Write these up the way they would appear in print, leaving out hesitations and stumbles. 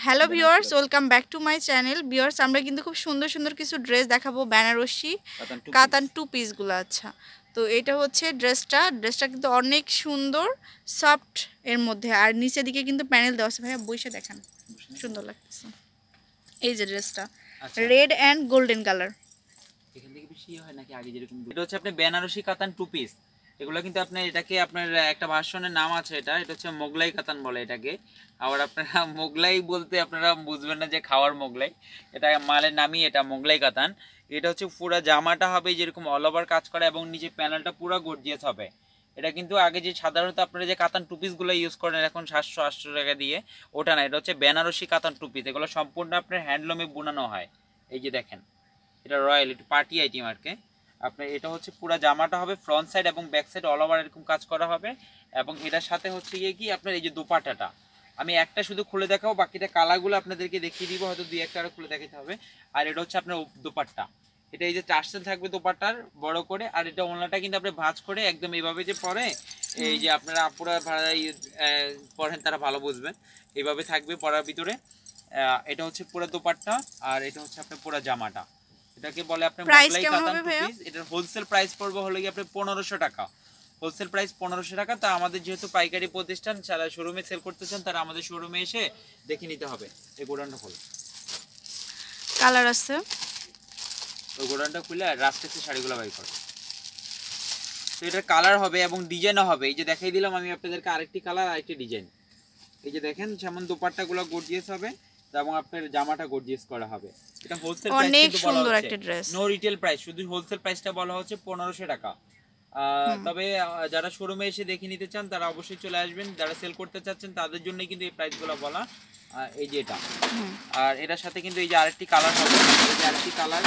Hello viewers, welcome back to my channel. Viewers, আমরা কিন্তু খুব সুন্দর সুন্দর কিছু ড্রেস দেখাবো, বেনারসি কাতান টু পিসগুলো। আচ্ছা, তো এটা হচ্ছে ড্রেসটা কিন্তু অনেক সুন্দর, সফট এর মধ্যে, আর নিচের দিকে কিন্তু প্যানেল দেওয়া আছে। ভাইয়া বইসে দেখান, সুন্দর লাগতেছে। এই যে ড্রেসটা রেড অ্যান্ড গোল্ডেন কালার। এখান থেকে বেশি হয় নাকি আগে যেরকম? এটা হচ্ছে আপনি বেনারসি কাতান টু পিস। এগুলো কিন্তু আপনার এটাকে আপনার একটা ভার্সনের নাম আছে, এটা হচ্ছে মোগলাই কাতান বলে এটাকে। আবার আপনারা মোগলাই বলতে আপনারা বুঝবেন না যে খাওয়ার মোগলাই, এটা মালের নামই এটা মোগলাই কাতান। এটা হচ্ছে পুরো জামাটা হবে যেরকম অল ওভার কাজ করা এবং নিচে প্যানেলটা পুরো গর্জিয়াস হবে। এটা কিন্তু আগে যে সাধারণত আপনারা যে কাতান টু পিসগুলো ইউজ করেন এখন 700-800 টাকা দিয়ে, ওটা না, এটা হচ্ছে বেনারসি কাতান টু পিস। এগুলো সম্পূর্ণ আপনার হ্যান্ডলুমে বুনানো হয়। এই যে দেখেন, এটা রয়্যাল, একটু পার্টি আইটেম আর কি। আপনার এটা হচ্ছে পুরো জামাটা হবে ফ্রন্ট সাইড এবং ব্যাক সাইড অল ওভার এরকম কাজ করা হবে। এবং এটার সাথে হচ্ছে গিয়ে কি আপনার এই যে দোপাট্টাটা, আমি একটা শুধু খুলে দেখাবো, বাকিটা কালারগুলো আপনাদেরকে দেখিয়ে দিব, হয়তো 2-1টা আরো খুলে দেখাতে হবে। আর এটা হচ্ছে আপনার দোপাট্টা, এটা এই যে টার্সেল থাকবে দোপাট্টার বড় করে। আর এটা ওড়নাটা কিন্তু আপনি ভাঁজ করে একদম এইভাবে যে পরে, এই যে আপনারা আপুরা পরেন তারা ভালো বুঝবেন, এইভাবে থাকবে পরার ভিতরে। এটা হচ্ছে পুরো দোপাট্টা, আর এটা হচ্ছে আপনার পুরো জামাটা। এটাকে বলে আপনার মোগলাই কাতান টু পিস। এটার হোলসেল প্রাইস পড়বে হলো কি আপনার 1500 টাকা। হোলসেল প্রাইস 1500 টাকা। তা আমাদের যেহেতু পাইকারি প্রতিষ্ঠান, যারা শোরুমে সেল করতে চান তারা আমাদের শোরুমে এসে দেখে নিতে হবে। এই গোডাউনটা খোলো, কালার আছে, ওই গোডাউনটা খুলে রাস্টেক্সের শাড়িগুলো বাই করো। তো এটার কালার হবে এবং ডিজাইনও হবে। এই যে দেখাই দিলাম আমি আপনাদেরকে আরেকটি কালার, আরেকটি ডিজাইন। এই যে দেখেন, যেমন দোপাট্টাগুলো গর্জিয়াস হবে এবং আপনার জামাটা গর্জিয়াস করা হবে। এটা হোলসেল প্রাইস, অনেক সুন্দর একটা ড্রেস, নো রিটেল প্রাইস, শুধু হোলসেল প্রাইসটা বলা হচ্ছে 1500 টাকা। তবে যারা শোরুমে এসে দেখে নিতে চান তারা অবশ্যই চলে আসবেন, যারা সেল করতে চাচ্ছেন তাদের জন্য কিন্তু এই প্রাইসগুলো বলা। এই যে এটা, আর এটার সাথে কিন্তু এই যে আরেকটি কালার হবে, এই যে আরেকটি কালার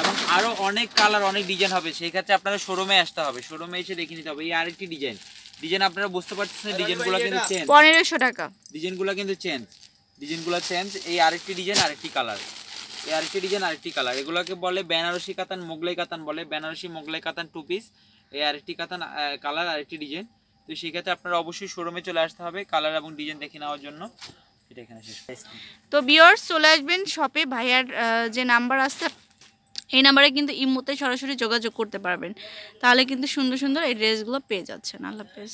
এবং আরো অনেক কালার, অনেক ডিজাইন হবে। সেই ক্ষেত্রে আপনারা শোরুমে আসতে হবে, শোরুমে এসে দেখে নিতে হবে। এই আরেকটি ডিজাইন আপনারা বুঝতে পারছেন, ডিজাইনগুলো কিন্তু চেঞ্জ, 1500 টাকা। ডিজাইনগুলো কিন্তু চেঞ্জ, এই আরেকটি ডিজাইন, আরেকটি কালার, এই আরেকটি ডিজাইন, আরেকটি কালার। এগুলোকে বলে বেনারসি কাতান মোগলাই কাতান বলে, বেনারসি মোগলাই কাতান টু পিস। এই আরেকটি কাতান কালার, আরেকটি ডিজাইন। তো সেই ক্ষেত্রে আপনারা অবশ্যই শোরুমে চলে আসতে হবে কালার এবং ডিজাইন দেখে নেওয়ার জন্য। এটা এখানে শেষ। তো ভিউয়ার্স, চলে আসবেন শপে, ভাইয়ার যে নাম্বার আছে এই নাম্বারে কিন্তু ইমোতে সরাসরি যোগাযোগ করতে পারবেন, তাহলে কিন্তু সুন্দর সুন্দর এই ড্রেসগুলো পেয়ে যাচ্ছেন। আল্লাহ হাফেজ।